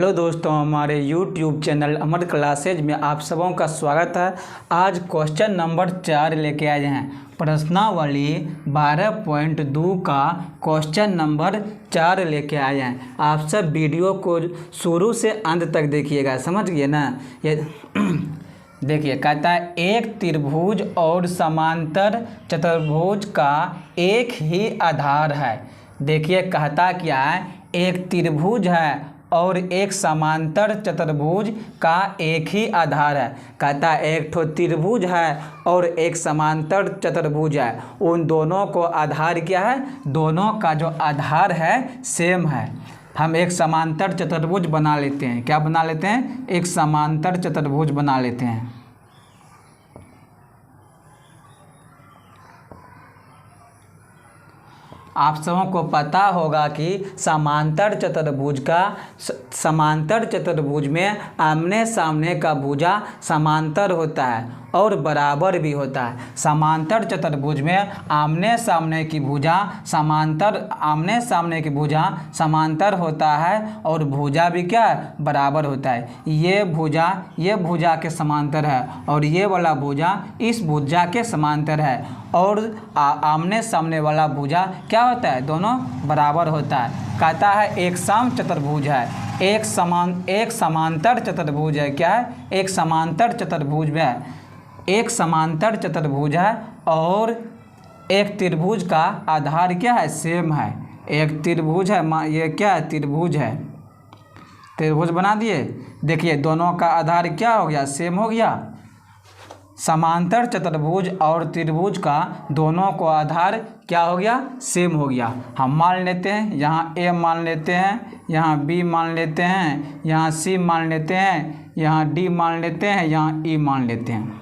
Hello दोस्तों, हमारे YouTube channel अमर classes में आप सबों का स्वागत है। आज क्वेश्चन नंबर 4 लेके आए हैं। प्रश्नावली 12.2 का क्वेश्चन नंबर 4 लेके आए हैं। आप सब वीडियो को शुरू से अंत तक देखिएगा, समझ गए ना। ये देखिए, कहता है एक त्रिभुज और समांतर चतुर्भुज का एक ही आधार है। देखिए कहता क्या है, एक त्रिभुज है और एक समांतर चतुर्भुज का एक ही आधार है। कहता है एक ठो त्रिभुज है और एक समांतर चतुर्भुज है, उन दोनों को आधार क्या है, दोनों का जो आधार है सेम है। हम एक समांतर चतुर्भुज बना लेते हैं। क्या बना लेते हैं? एक समांतर चतुर्भुज बना लेते हैं। आप सबों को पता होगा कि समांतर चतुर्भुज में आमने सामने का भुजा समांतर होता है और बराबर भी होता है। समांतर चतुर्भुज में आमने सामने की भुजा समांतर होता है और भुजा भी क्या है, बराबर होता है। ये भुजा के समांतर है और ये वाला भुजा इस भुजा के समांतर है और आमने सामने वाला भुजा क्या होता है, दोनों बराबर होता है। कहता है एक सम चतुर्भुज है, एक समांतर चतुर्भुज है। क्या है? एक समांतर चतुर्भुज में एक समांतर चतुर्भुज है और एक त्रिभुज का आधार क्या है, सेम है। एक त्रिभुज है, ये क्या है, त्रिभुज है। त्रिभुज बना दिए। देखिए दोनों का आधार क्या हो गया, सेम हो गया। समांतर चतुर्भुज और त्रिभुज का दोनों को आधार क्या हो गया, सेम हो गया। हम मान लेते हैं, यहाँ A मान लेते हैं, यहाँ B मान लेते हैं, यहाँ C मान लेते हैं, यहाँ D मान लेते हैं, यहाँ E मान लेते हैं।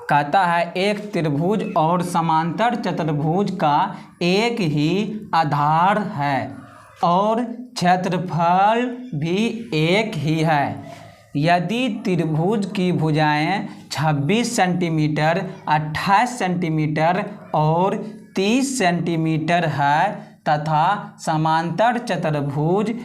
कहता है एक त्रिभुज और समांतर चतुर्भुज का एक ही आधार है और क्षेत्रफल भी एक ही है। यदि त्रिभुज की भुजाएं 26 सेंटीमीटर, 28 सेंटीमीटर और 30 सेंटीमीटर है तथा समांतर चतुर्भुज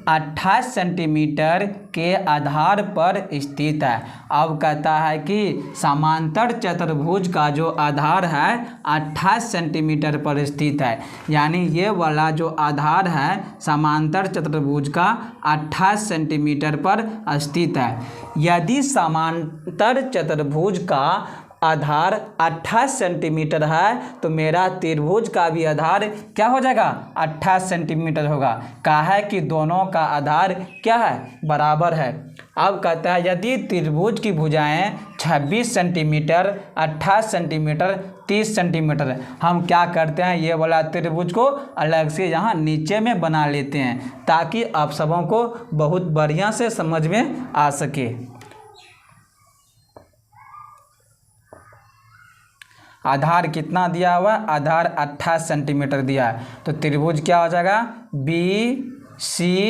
28 सेंटीमीटर के आधार पर स्थित है। अब कहता है कि समांतर चतुर्भुज का जो आधार है 28 सेंटीमीटर पर स्थित है, यानी ये वाला जो आधार है समांतर चतुर्भुज का 28 सेंटीमीटर पर स्थित है। यदि समांतर चतुर्भुज का आधार 28 सेंटीमीटर है तो मेरा त्रिभुज का भी आधार क्या हो जाएगा, 28 सेंटीमीटर होगा। कहा है कि दोनों का आधार क्या है, बराबर है। अब कहता है यदि त्रिभुज की भुजाएं 26 सेंटीमीटर, 28 सेंटीमीटर, 30 सेंटीमीटर, हम क्या करते हैं, ये वाला त्रिभुज को अलग से यहाँ नीचे में बना लेते हैं ताकि आप सबों को बहुत बढ़िया से समझ में आ सके। आधार कितना दिया हुआ है, आधार 28 सेंटीमीटर दिया है, तो त्रिभुज क्या हो जाएगा, BCE,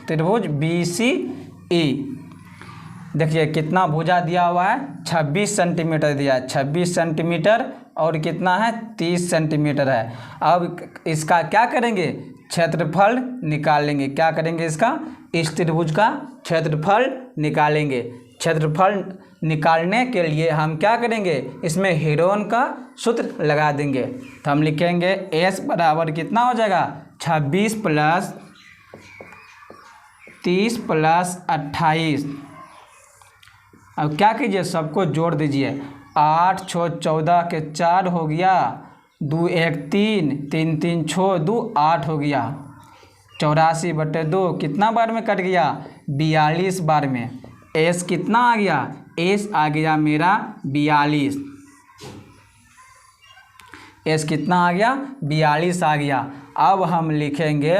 त्रिभुज BCE। देखिए कितना भुजा दिया हुआ है, 26 सेंटीमीटर दिया है, 26 सेंटीमीटर और कितना है, 30 सेंटीमीटर है। अब इसका क्या करेंगे, क्षेत्रफल निकालेंगे। क्या करेंगे, इसका, इस त्रिभुज का क्षेत्रफल निकालेंगे। क्षेत्रफल निकालने के लिए हम क्या करेंगे, इसमें हेरोन का सूत्र लगा देंगे। तो हम लिखेंगे S बराबर कितना हो जाएगा, 26 प्लस 30 प्लस 28। अब क्या कीजिए, सबको जोड़ दीजिए। 8 6 14 के 4 हो गया, 2 1 3, 3 3 6 2 8 हो गया। 84/2 कितना बार में कट गया, 42 बार में। S कितना आ गया, S आ गया मेरा 42। S कितना आ गया, 42 आ गया। अब हम लिखेंगे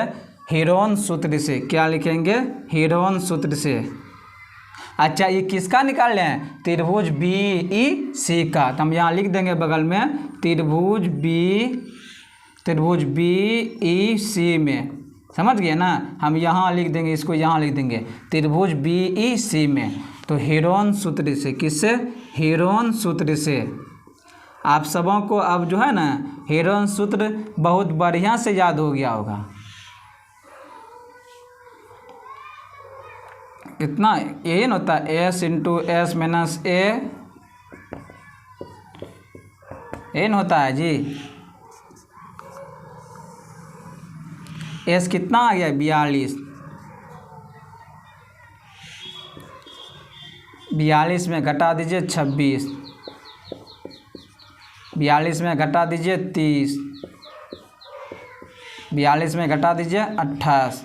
हेरोन सूत्र से। क्या लिखेंगे, हेरोन सूत्र से। अच्छा, ये किसका निकाल रहे हैं, त्रिभुज BEC का। तो हम यहाँ लिख देंगे बगल में त्रिभुज BEC में। समझ गए ना, हम यहाँ लिख देंगे, इसको यहाँ लिख देंगे त्रिभुज BEC में। तो हेरोन सूत्र से, किससे, हेरोन सूत्र से। आप सबों को अब जो है ना हेरोन सूत्र बहुत बढ़िया से याद हो गया होगा। कितना, यही ना होता है एस इंटू एस माइनस ए, यही ना होता है जी। एस कितना आ गया 42, 42 में घटा दीजिए 26, 42 में घटा दीजिए 30, 42 में घटा दीजिए 28,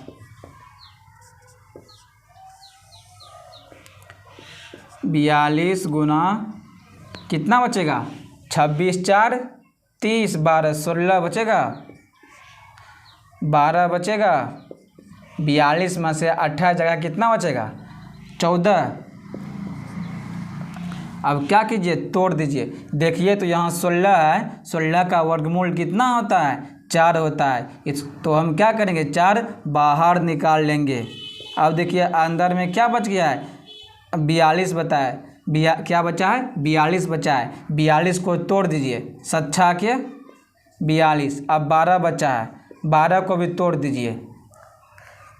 42 गुना कितना बचेगा, 26 4 30, 12 16 बचेगा, 12 बचेगा। 42 में से 28 जगह कितना बचेगा, 14। अब क्या कीजिए, तोड़ दीजिए। देखिए तो यहाँ 16 है, 16 का वर्गमूल कितना होता है, 4 होता है। तो हम क्या करेंगे, 4 बाहर निकाल लेंगे। अब देखिए अंदर में क्या बच गया है, 42 बताए, क्या बचा है, 42 बचा है। 42 को तोड़ दीजिए, 7 के 42। अब 12 बचा है, 12 को भी तोड़ दीजिए।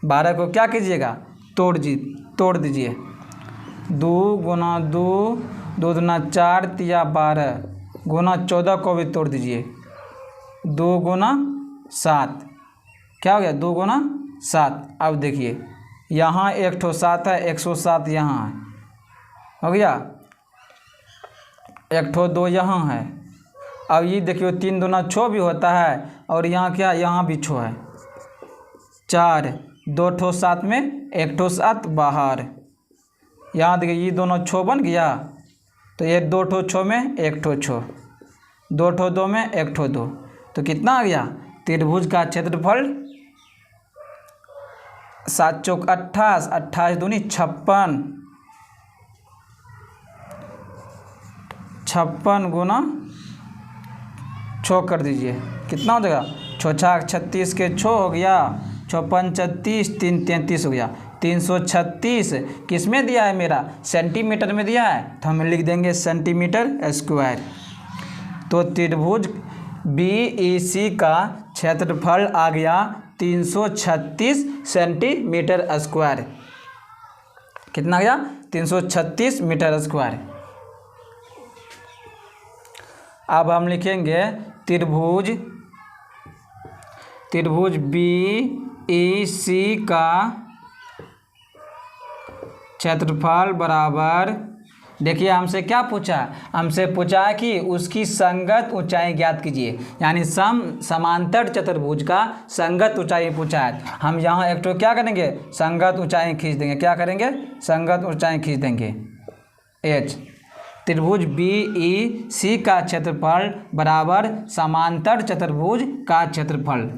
12 को क्या कीजिएगा, तोड़ दीजिए। 2 गुना 2, 2 दूना 4, तिया 12, गुना 14 को भी तोड़ दीजिए। 2 गुना 7, क्या हो गया, 2 गुना 7। अब देखिए यहाँ 1 ठो 7 है, 107 यहाँ है, हो गया। 1 ठो 2 यहाँ है। अब ये देखिए 3 दूना 6 भी होता है, और यहाँ क्या, यहाँ भी 6 है। 4, 2 ठो 7 में 1 ठो 7 बाहर। यहाँ देखिए ये दोनों 6 बन गया, तो ये 2 ठो 6 में 1 ठो 6, 2 ठो 2 में 1 ठो 2, तो कितना आ गया, त्रिभुज का क्षेत्रफल 7 चौक 28, 28 दूनी 56, 56 गुना 6 कर दीजिए, कितना हो जाएगा, 6 छाक 36 के 6 हो गया, 6 पंच 30, 3 33 हो गया। 336 किस में दिया है, मेरा सेंटीमीटर में दिया है, तो हम लिख देंगे सेंटीमीटर स्क्वायर। तो त्रिभुज BEC का क्षेत्रफल आ गया 336 सेंटीमीटर स्क्वायर। कितना गया, 336 मीटर स्क्वायर। अब हम लिखेंगे त्रिभुज BEC का क्षेत्रफल बराबर, देखिए हमसे क्या पूछा, हमसे पूछा है कि उसकी संगत ऊंचाई ज्ञात कीजिए, यानी समांतर चतुर्भुज का संगत ऊंचाई पूछा है। हम यहाँ एक तो क्या करेंगे, संगत ऊंचाई खींच देंगे, क्या करेंगे, संगत ऊंचाई खींच देंगे h। त्रिभुज BEC का क्षेत्रफल बराबर समांतर चतुर्भुज का क्षेत्रफल,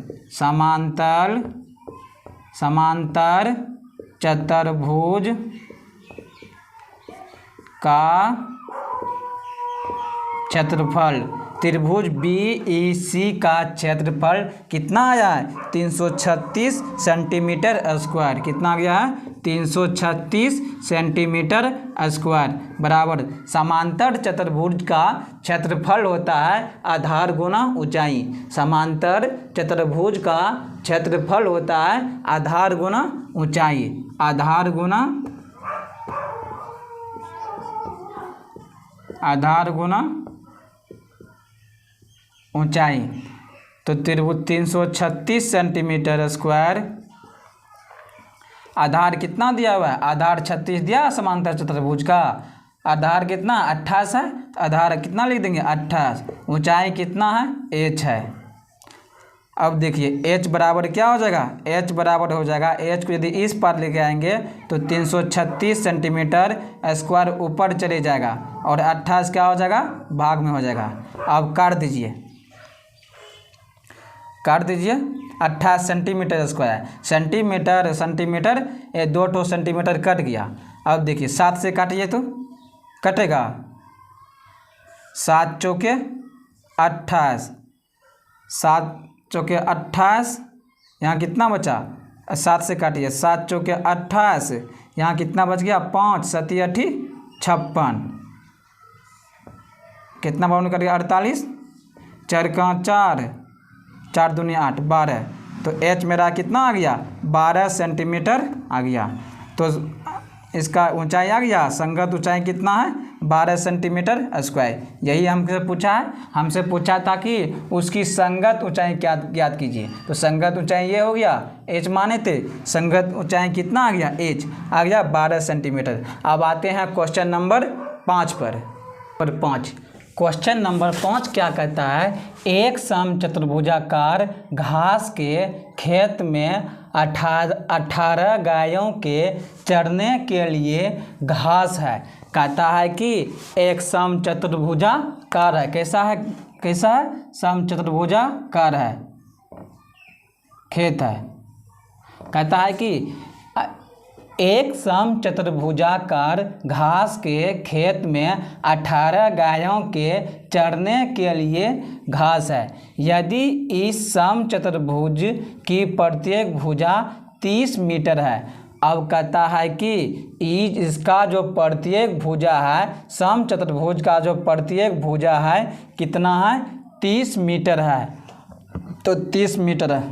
समांतर चतुर्भुज का क्षेत्रफल। त्रिभुज BEC का क्षेत्रफल कितना आया है, 336 सेंटीमीटर स्क्वायर। कितना गया है, 336 सेंटीमीटर स्क्वायर बराबर समांतर चतुर्भुज का क्षेत्रफल होता है आधार गुना ऊंचाई। समांतर चतुर्भुज का क्षेत्रफल होता है आधार गुना ऊंचाई, आधार गुना ऊंचाई। तो त्रिभुज 336 सेंटीमीटर स्क्वायर, आधार कितना दिया हुआ है, आधार 36 दिया है समांतर चतुर्भुज का, आधार कितना 28 है, तो आधार कितना लिख देंगे 28, ऊंचाई कितना है h है। अब देखिए h बराबर क्या हो जाएगा, h बराबर हो जाएगा, h को यदि इस पार लेके आएंगे तो 336 सेंटीमीटर स्क्वायर ऊपर चले जाएगा, और 28 क्या हो जाएगा, भाग में हो जाएगा। अब काट दीजिए 28 सेंटीमीटर स्क्वायर, सेंटीमीटर ये 2 ठो सेंटीमीटर कट गया। अब देखिए 7 से काटिए तो कटेगा, 7 चौके 28, 7 चौके 28, यहाँ कितना बचा, 7 से काटिए, 7 चौके 28, यहाँ कितना बच गया 5, 7 8 56, कितना बाउंड कर गया 48, 4 का 4, 4 दूनी 8 12, तो h मेरा कितना आ गया 12 सेंटीमीटर आ गया। तो इसका ऊंचाई आ गया, संगत ऊंचाई कितना है 12 सेंटीमीटर स्क्वायर। यही हमसे पूछा है, हमसे पूछा था कि उसकी संगत ऊंचाई क्या ज्ञात कीजिए। तो संगत ऊंचाई ये हो गया, एच माने थे, संगत ऊंचाई कितना आ गया, एच आ गया 12 सेंटीमीटर। अब आते हैं क्वेश्चन नंबर 5 पर। क्वेश्चन नंबर 5 क्या कहता है, एक समचतुर्भुजाकार घास के खेत में 18 गायों के चरने के लिए घास है। कहता है कि एक समचतुर्भुजाकार है, कैसा है समचतुर्भुजाकार है, खेत है। कहता है कि एक समचतुर्भुजाकार घास के खेत में 18 गायों के चरने के लिए घास है। यदि इस समचतुर्भुज की प्रत्येक भुजा 30 मीटर है। अब कहता है कि इसका जो प्रत्येक भुजा है, समचतुर्भुज का जो प्रत्येक भुजा है कितना है, 30 मीटर है। तो 30 मीटर है,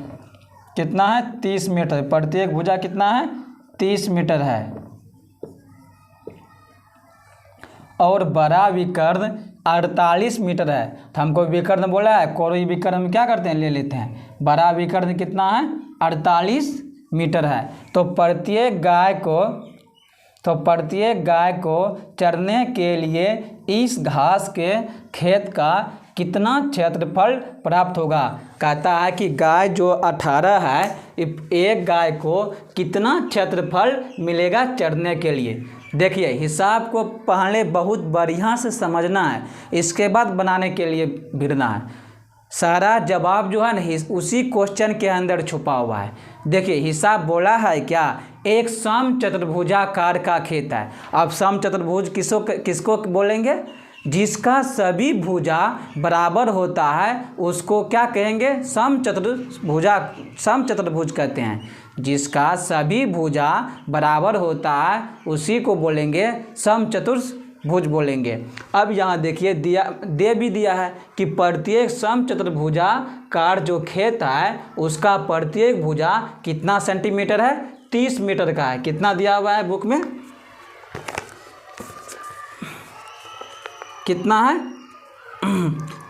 कितना है 30 मीटर, प्रत्येक भुजा कितना है 30 मीटर है। और बड़ा विकर्ण 48 मीटर है। तो हमको विकर्ण बोला है, कोई विकर्ण हम क्या करते हैं, ले लेते हैं। बड़ा विकर्ण कितना है 48 मीटर है। तो प्रत्येक गाय को चरने के लिए इस घास के खेत का कितना क्षेत्रफल प्राप्त होगा। कहता है कि गाय जो 18 है, एक गाय को कितना क्षेत्रफल मिलेगा चरने के लिए। देखिए हिसाब को पहले बहुत बढ़िया से समझना है, इसके बाद बनाने के लिए भिड़ना है। सारा जवाब जो है ना उसी क्वेश्चन के अंदर छुपा हुआ है। देखिए हिसाब बोला है क्या, एक समचतुर्भुजाकार का खेत है। अब समचतुर्भुज किसको बोलेंगे, जिसका सभी भुजा बराबर होता है उसको क्या कहेंगे, समचतुर्भुज कहते हैं। जिसका सभी भुजा बराबर होता है उसी को बोलेंगे समचतुर्भुज बोलेंगे। अब यहाँ देखिए दे भी दिया है कि प्रत्येक समचतुर्भुजाकार जो खेत है उसका प्रत्येक भुजा कितना सेंटीमीटर है, 30 मीटर का है। कितना दिया हुआ है बुक में, कितना है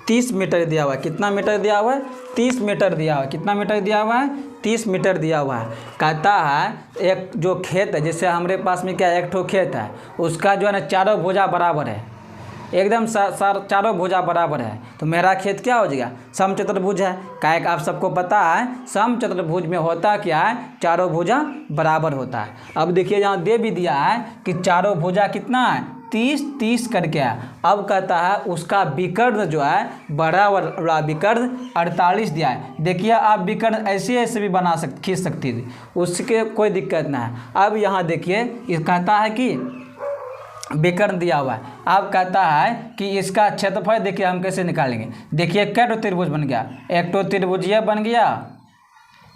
30 मीटर दिया हुआ है। कितना मीटर दिया हुआ है, 30 मीटर दिया हुआ है। कितना मीटर दिया हुआ है, 30 मीटर दिया हुआ है। कहता है एक जो खेत है, जैसे हमारे पास में क्या एक ठो खेत है, उसका जो है ना चारों भुजा बराबर है, एकदम चारों भुजा बराबर है। तो मेरा खेत क्या हो जाएगा, समचतुर्भुज है। काहे आप सबको पता है समचतुर्भुज में होता क्या है, चारों भुजा बराबर होता है। अब देखिए यहाँ दे भी दिया है कि चारों भुजा कितना है 30 करके है। अब कहता है उसका विकर्ण जो है बड़ा वाला विकर्ण 48 दिया है। देखिए आप विकर्ण ऐसे भी खींच सकती थी, उसके कोई दिक्कत ना है। अब यहाँ देखिए कहता है कि विकर्ण दिया हुआ है। अब कहता है कि इसका क्षेत्रफल देखिए हम कैसे निकालेंगे। देखिए कै ठो त्रिभुज बन गया, एक ठो त्रिभुज ये बन गया,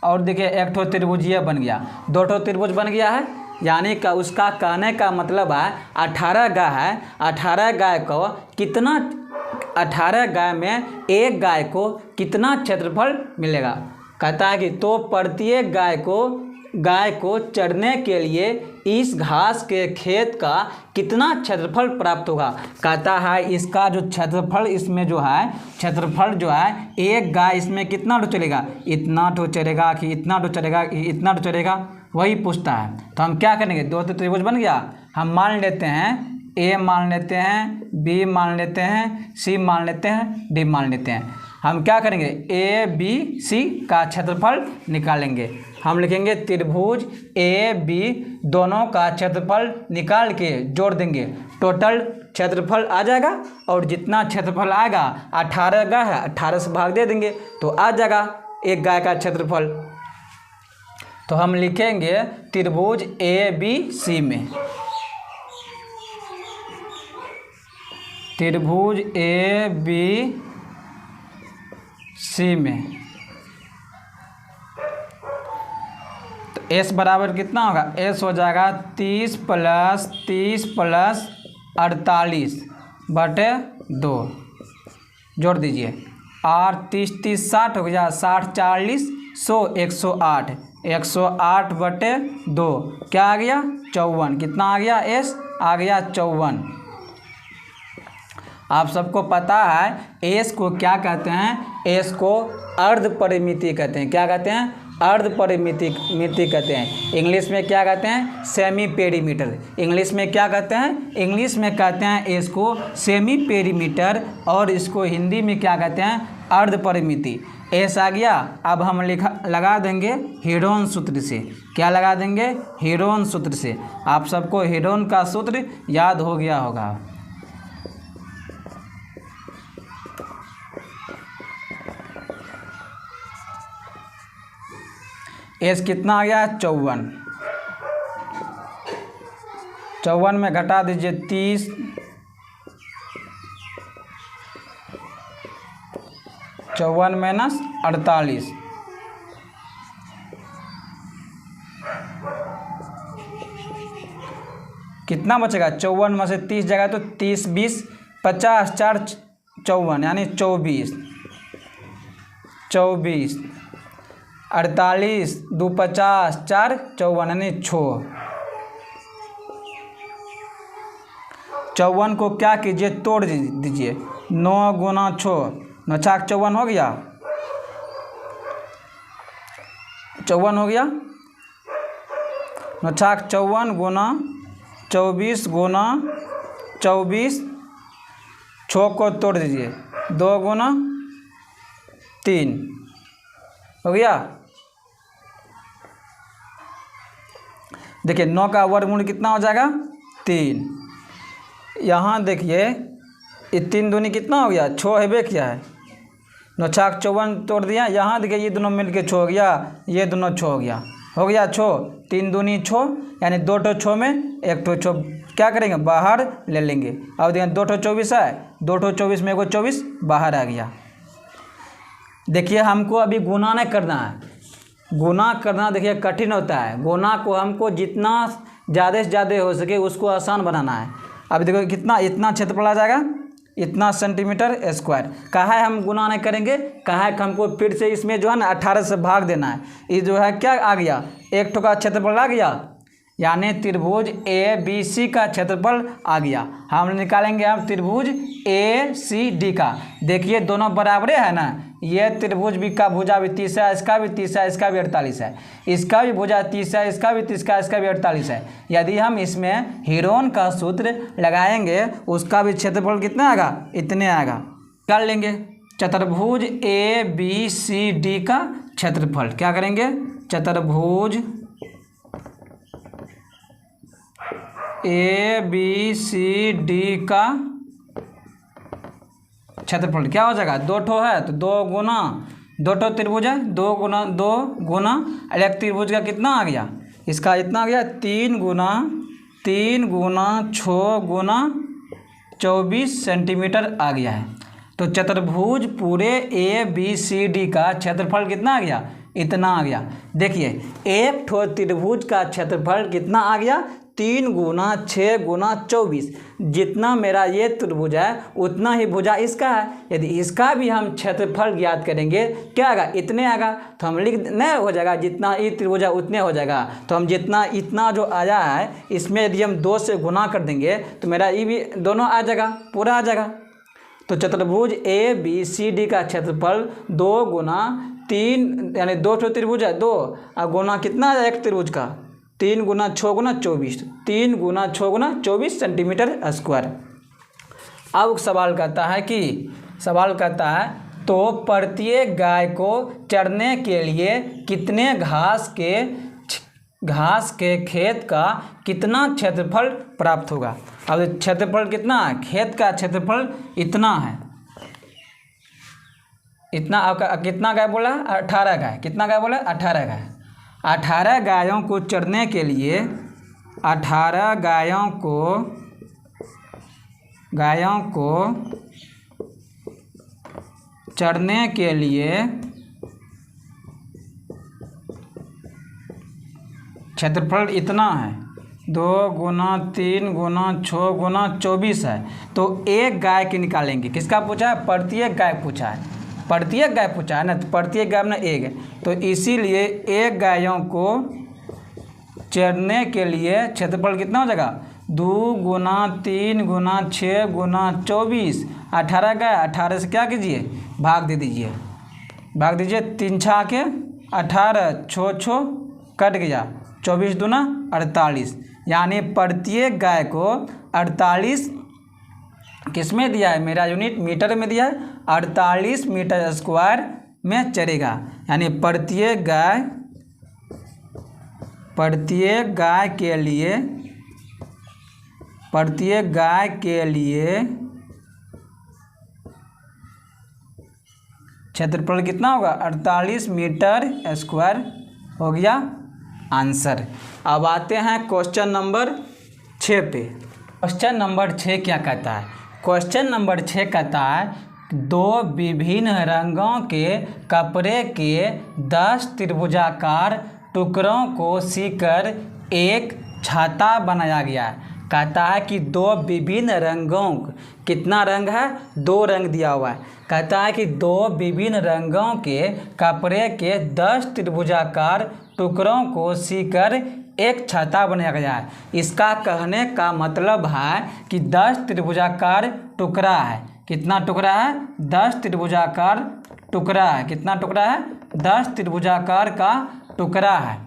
और देखिए एक ठो त्रिभुज ये बन गया, 2 ठो त्रिभुज बन गया है। यानी कि उसका कहने का मतलब है 18 गाय है, 18 गाय को कितना, 18 गाय में एक गाय को कितना क्षेत्रफल मिलेगा। कहता है कि तो प्रत्येक गाय को चरने के लिए इस घास के खेत का कितना क्षेत्रफल प्राप्त होगा। कहता है इसका जो क्षेत्रफल इसमें जो है, क्षेत्रफल जो है एक गाय इसमें कितना ठो चलेगा, इतना ठो चलेगा कि इतना ठो चलेगा कि इतना ठो चलेगा, वही पूछता है। तो हम क्या करेंगे, 2 त्रिभुज बन गया। हम मान लेते हैं ए मान लेते हैं, बी मान लेते हैं, सी मान लेते हैं, डी मान लेते हैं। हम क्या करेंगे, ए बी सी का क्षेत्रफल निकालेंगे। हम लिखेंगे त्रिभुज ए बी दोनों का क्षेत्रफल निकाल के जोड़ देंगे, टोटल क्षेत्रफल आ जाएगा। और जितना क्षेत्रफल आएगा, 18 गाय है, 18 से भाग दे देंगे तो आ जाएगा एक गाय का क्षेत्रफल। तो हम लिखेंगे त्रिभुज ए बी सी में, त्रिभुज ए बी सी में तो एस बराबर कितना होगा, एस हो जाएगा 30 + 30 + 48 बटे 2, जोड़ दीजिए। और 30 30 60 हो गया, 60 40 100 108 108/2 क्या आ गया 54। कितना आ गया एस आ गया 54। आप सबको पता है एस को क्या कहते हैं, एस को अर्ध परिमिति कहते हैं। क्या कहते हैं, अर्ध परिमिति कहते हैं। इंग्लिश में क्या कहते हैं, सेमी पेरीमीटर। इंग्लिश में क्या कहते हैं, इंग्लिश में कहते हैं एस को सेमी पेरीमीटर, और इसको हिंदी में क्या कहते हैं, अर्ध परिमिति। एस आ गया। अब हम लगा देंगे हेरोन सूत्र से। क्या लगा देंगे, हेरोन सूत्र से। आप सबको हेरोन का सूत्र याद हो गया होगा। एस कितना आ गया 54। 54 में घटा दीजिए 30, 54 माइनस 48, कितना बचेगा 54 में से 30 जाएगा तो 30 20 50 4 54 यानी 24, 48 2 50 4 54 यानी 6। 54 को क्या कीजिए, तोड़ दीजिए। 9 गुना 6, 9 छाक 54 हो गया, 54 हो गया। 9 छाक 54 गुना 24 गुना 24, 6 को तोड़ दीजिए, 2 गुना 3 हो गया। देखिए 9 का वर्गमूल कितना हो जाएगा 3। यहाँ देखिए ये 3 दूनी कितना हो गया 6 है क्या है। 9 छाक 54 तोड़ दिया, यहाँ देखिए ये दोनों मिलके 6 हो गया, ये दोनों 6 हो गया, 6। 3 दूनी 6 यानी 2 ठो 6 में 1 ठो 6 क्या करेंगे बाहर ले लेंगे। अब देखिए 2 ठो 24 है, 2 ठो 24 में 24 बाहर आ गया। देखिए हमको अभी गुना नहीं करना है। गुना करना देखिए कठिन होता है। गुना को हमको जितना ज़्यादा से ज़्यादा हो सके उसको आसान बनाना है। अब देखो कितना, इतना क्षेत्रफल आ जाएगा, इतना सेंटीमीटर स्क्वायर। कहा है हम गुना नहीं करेंगे, कहा है कि हमको फिर से इसमें जो है ना 18 से भाग देना है। ये जो है क्या आ गया, एक ठो का क्षेत्रफल आ गया, यानी त्रिभुज ए बी सी का क्षेत्रफल आ गया। हम निकालेंगे हम त्रिभुज ए सी डी का। देखिए दोनों बराबरे है ना, ये त्रिभुज भी का भुजा भी 30 है, इसका भी 30 है, इसका भी 48 है, इसका भी भुजा 30 है, इसका भी 30 का, इसका भी 48 है। यदि हम इसमें हेरोन का सूत्र लगाएंगे उसका भी क्षेत्रफल कितना आएगा, इतने आएगा। कर लेंगे चतुर्भुज ए बी सी डी का क्षेत्रफल। क्या करेंगे, चतुर्भुज ए बी सी डी का क्षेत्रफल क्या हो जाएगा, 2 ठो है तो 2 गुना 2 ठो त्रिभुज है, 2 गुना 2 गुना एक त्रिभुज का कितना आ गया, इसका इतना आ गया 3 गुना 6 गुना 24 सेंटीमीटर आ गया है। तो चतुर्भुज पूरे ए बी सी डी का क्षेत्रफल कितना आ गया, इतना आ गया। देखिए एक ठो त्रिभुज का क्षेत्रफल कितना आ गया, 3 गुना 6 गुना 24। जितना मेरा ये त्रिभुज है उतना ही भुजा इसका है। यदि इसका भी हम क्षेत्रफल ज्ञात करेंगे क्या आएगा, इतने आएगा। तो हम लिख नहीं हो जाएगा, जितना ये त्रिभुज है उतने हो जाएगा। तो हम जितना इतना जो आया है इसमें यदि हम 2 से गुना कर देंगे तो मेरा ये भी दोनों आ जाएगा, पूरा आ जाएगा। तो चतुर्भुज ए बी सी डी का क्षेत्रफल 2 गुना 3 यानी 2 ठो त्रिभुज है 2 और गुना कितना है एक त्रिभुज का 3 गुना 6 गुना 24, 3 गुना 6 गुना 24 सेंटीमीटर स्क्वायर। अब सवाल कहता है तो प्रत्येक गाय को चरने के लिए कितने घास के खेत का कितना क्षेत्रफल प्राप्त होगा। अब क्षेत्रफल कितना है, खेत का क्षेत्रफल इतना है, इतना। आपका कितना गाय बोला, 18 गाय। कितना गाय बोला, 18 गाय। 18 गायों को चरने के लिए 18 गायों को चरने के लिए क्षेत्रफल इतना है, 2 गुना 3 गुना 6 गुना 24 है। तो एक गाय के निकालेंगे, किसका पूछा है, प्रत्येक गाय पूछा है। प्रत्येक गाय पूछा है ना, तो प्रत्येक गाय में एक है, तो इसीलिए एक गायों को चरने के लिए क्षेत्रफल कितना हो जाएगा, 2 गुना 3 गुना 6 गुना 24, 18 गाय, 18 से क्या कीजिए, भाग दे दीजिए, भाग दीजिए, 3 छा के 18, छो छो कट गया, 24 दूना 48, यानी प्रत्येक गाय को 48 किस में दिया है, मेरा यूनिट मीटर में दिया है, 48 मीटर स्क्वायर में चरेगा। यानी प्रत्येक गाय के लिए क्षेत्रफल कितना होगा, 48 मीटर स्क्वायर हो गया आंसर। अब आते हैं क्वेश्चन नंबर 6 पे। क्वेश्चन नंबर 6 क्या कहता है, क्वेश्चन नंबर 6 कहता है 2 विभिन्न रंगों के कपड़े के 10 त्रिभुजाकार टुकड़ों को सीकर एक छाता बनाया गया है। कहता है कि 2 विभिन्न रंगों, कितना रंग है, 2 रंग दिया हुआ है। कहता है कि 2 विभिन्न रंगों के कपड़े के 10 त्रिभुजाकार टुकड़ों को सीकर एक छाता बनाया गया है। इसका कहने का मतलब है कि 10 त्रिभुजाकार टुकड़ा है, कितना टुकड़ा है, 10 त्रिभुजाकार टुकड़ा है, कितना टुकड़ा है, 10 त्रिभुजाकार का टुकड़ा है।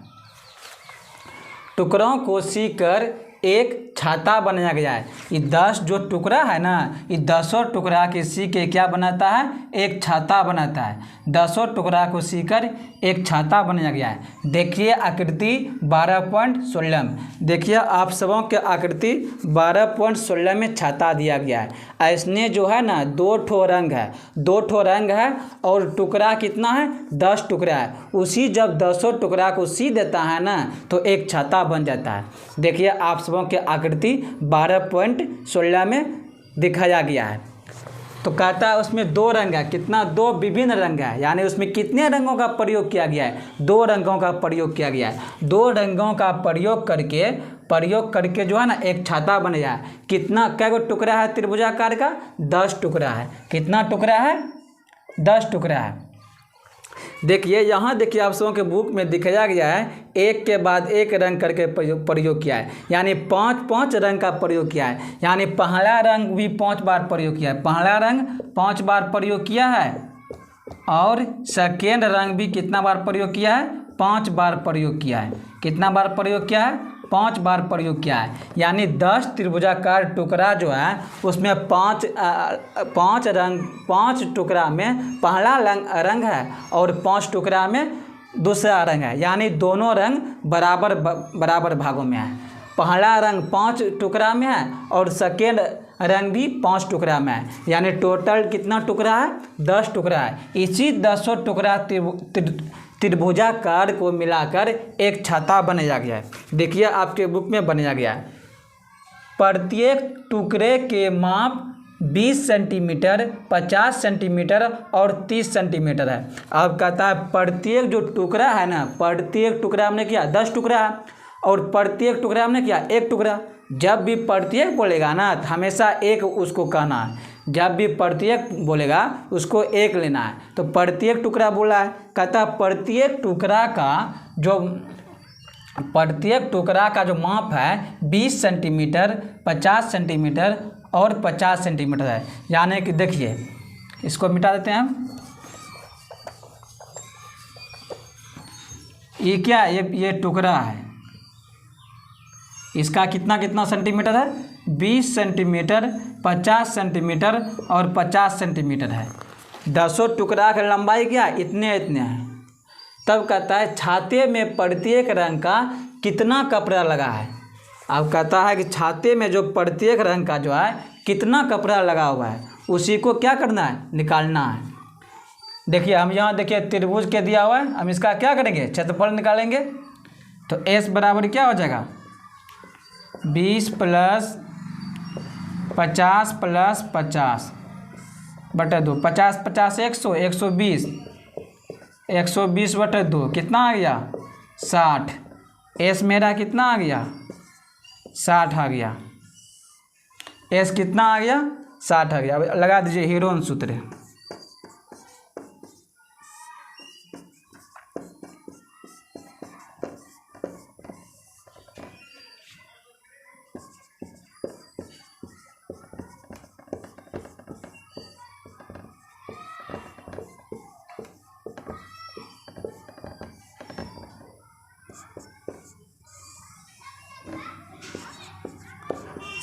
टुकड़ों को सीकर एक छाता बनाया गया है। ये 10 जो टुकड़ा है ना, ये 10 टुकड़ा के सी के क्या बनाता है, एक छाता बनाता है। 10 टुकड़ा को सीकर एक छाता बनाया गया है। देखिए आकृति 12.16 में, देखिए आप सबों के आकृति 12.16 में छाता दिया गया है। ऐसने जो है ना 2 ठो रंग है, 2 ठो रंग है और टुकड़ा कितना है, 10 टुकड़ा है। उसी जब 10 टुकड़ा को सी देता है ना तो एक छाता बन जाता है। देखिए आप सबों के आकृति 12.16 में दिखाया गया है। तो कहता है उसमें 2 रंग है, कितना, 2 विभिन्न रंग है, यानी उसमें कितने रंगों का प्रयोग किया गया है, 2 रंगों का प्रयोग किया गया है। 2 रंगों का प्रयोग करके जो है ना एक छाता बनेगा। कितना, क्या गो टुकड़ा है त्रिभुजाकार का, 10 टुकड़ा है। कितना टुकड़ा है, 10 टुकड़ा है। देखिए यहाँ देखिए आप सबों के बुक में दिखाया गया है, एक के बाद एक रंग करके प्रयोग किया है, यानी 5 रंग का प्रयोग किया है। यानी पहला रंग भी 5 बार प्रयोग किया है, पहला रंग 5 बार प्रयोग किया है, और सेकेंड रंग भी कितना बार प्रयोग किया है, 5 बार प्रयोग किया है। कितना बार प्रयोग किया है, 5 बार प्रयोग किया है। यानी 10 त्रिभुजाकार टुकड़ा जो है उसमें 5 रंग, 5 टुकड़ा में पहला रंग है और 5 टुकड़ा में दूसरा रंग है। यानी दोनों रंग बराबर भागों में है। पहला रंग 5 टुकड़ा में है और सेकेंड रंग भी 5 टुकड़ा में है। यानी टोटल कितना टुकड़ा है, 10 टुकड़ा है। इसी 10 टुकड़ा त्रिभुजाकार को मिलाकर एक छाता बनाया गया है। देखिए आपके बुक में बनाया गया है। प्रत्येक टुकड़े के माप 20 सेंटीमीटर, 50 सेंटीमीटर और 30 सेंटीमीटर है। अब कहता है प्रत्येक जो टुकड़ा है ना, प्रत्येक टुकड़ा हमने किया 10 टुकड़ा है और प्रत्येक टुकड़ा हमने किया 1 टुकड़ा। जब भी प्रत्येक बोलेगा ना तो हमेशा एक उसको कहना है, जब भी प्रत्येक बोलेगा उसको एक लेना है। तो प्रत्येक टुकड़ा बोला है, कहता प्रत्येक टुकड़ा का जो माप है 20 सेंटीमीटर, 50 सेंटीमीटर और 50 सेंटीमीटर है। यानी कि देखिए इसको मिटा देते हैं हम। ये क्या है, ये टुकड़ा है, इसका कितना सेंटीमीटर है, 20 सेंटीमीटर, 50 सेंटीमीटर और 50 सेंटीमीटर है। 10 टुकड़ा की लंबाई क्या, इतने है। तब कहता है छाते में प्रत्येक रंग का कितना कपड़ा लगा है। अब कहता है कि छाते में जो प्रत्येक रंग का जो है कितना कपड़ा लगा हुआ है, उसी को क्या करना है, निकालना है। देखिए हम यहाँ देखिए त्रिभुज के दिया हुआ है, हम इसका क्या करेंगे, क्षेत्रफल निकालेंगे। तो S बराबर क्या हो जाएगा, 20 + 50 + 50 बटे 2, 50 50 100, 120, 120 बटे 2 कितना आ गया, 60। S मेरा कितना आ गया, 60 आ गया। S कितना आ गया, 60 आ गया। अब लगा दीजिए हीरोन सूत्र।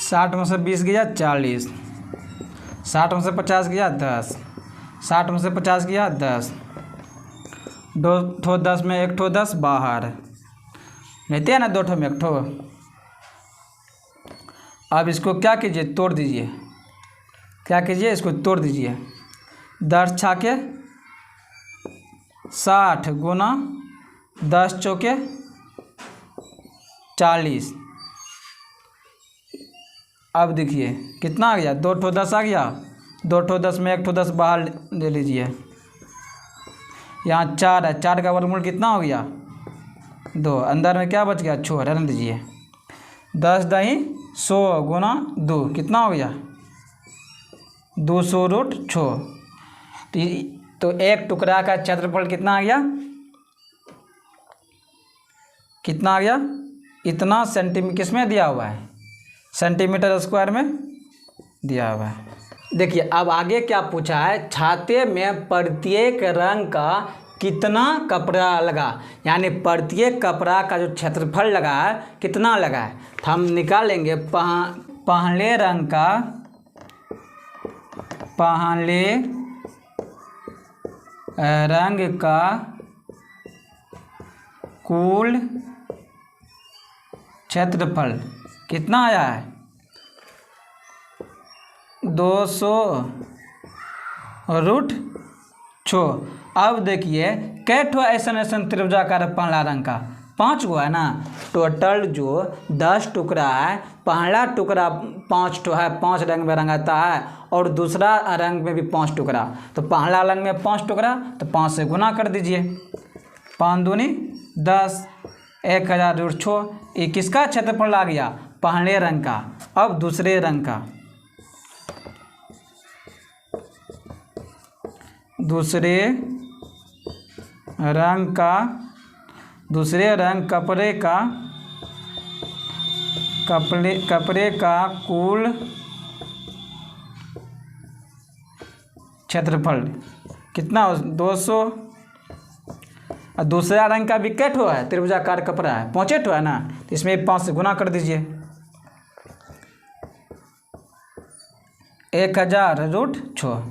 60 में से 20 गया 40, 60 में से 50 गया 10, 60 में से 50 गया 10, 2 ठो 10 में 1 ठो 10 बाहर रहते हैं ना, 2 ठो में 1 ठो। अब इसको क्या कीजिए, तोड़ दीजिए। क्या कीजिए, इसको तोड़ दीजिए। 10 छाके 60 गुना 10 चौके 40। अब देखिए कितना आ गया, 2 ठो 10 आ गया, 2 ठो 10 में 1 ठो 10 बाहर ले लीजिए। यहाँ 4 है, 4 का वर्गमूल कितना हो गया 2, अंदर में क्या बच गया 6, रहने दीजिए। 10 दही 100 गुना 2 कितना हो गया 200√6। तो एक टुकड़ा का क्षेत्रफल कितना आ गया, कितना आ गया, इतना सेंटीमीटर किसमें दिया हुआ है, सेंटीमीटर स्क्वायर में दिया हुआ है। देखिए अब आगे क्या पूछा है, छाते में प्रत्येक रंग का कितना कपड़ा लगा, यानी प्रत्येक कपड़ा का जो क्षेत्रफल लगा है कितना लगा है। तो हम निकालेंगे पहले रंग का, पहले रंग का कुल क्षेत्रफल कितना आया है 200√6। अब देखिए कै ठो ऐसा त्रिभुजाकार पहला रंग का 5 गो है ना, टोटल जो 10 टुकड़ा है, पहला टुकड़ा 5 ठो है, 5 रंग में रंगाता है, और दूसरा रंग में भी 5 टुकड़ा। तो पहला रंग में 5 टुकड़ा, तो 5 से गुना कर दीजिए, 5 दूनी 10, 1000√6। ये किसका क्षेत्रफल आ गया, पहले रंग का। अब दूसरे रंग का, दूसरे रंग का, दूसरे रंग कपड़े का कुल क्षेत्रफल कितना 200। और दूसरा रंग का भी कै ठो है, त्रिभुजाकार कपड़ा है 5 ठो है ना, तो इसमें 5 से गुना कर दीजिए, 1000√6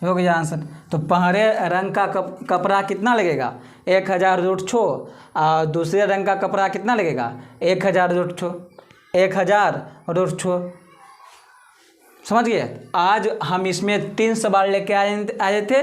हो गया आंसर। तो पहले रंग का कपड़ा कितना लगेगा 1000√6, और दूसरे रंग का कपड़ा कितना लगेगा 1000√6, 1000√6। समझ गए। आज हम इसमें 3 सवाल लेके आए थे,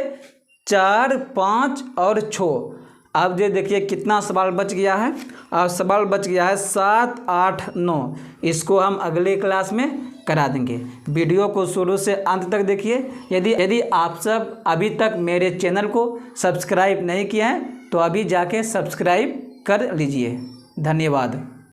4, 5 और 6। अब ये देखिए कितना सवाल बच गया है, और सवाल बच गया है 7, 8, 9। इसको हम अगले क्लास में करा देंगे। वीडियो को शुरू से अंत तक देखिए। यदि आप सब अभी तक मेरे चैनल को सब्सक्राइब नहीं किए हैं तो अभी जाके सब्सक्राइब कर लीजिए। धन्यवाद।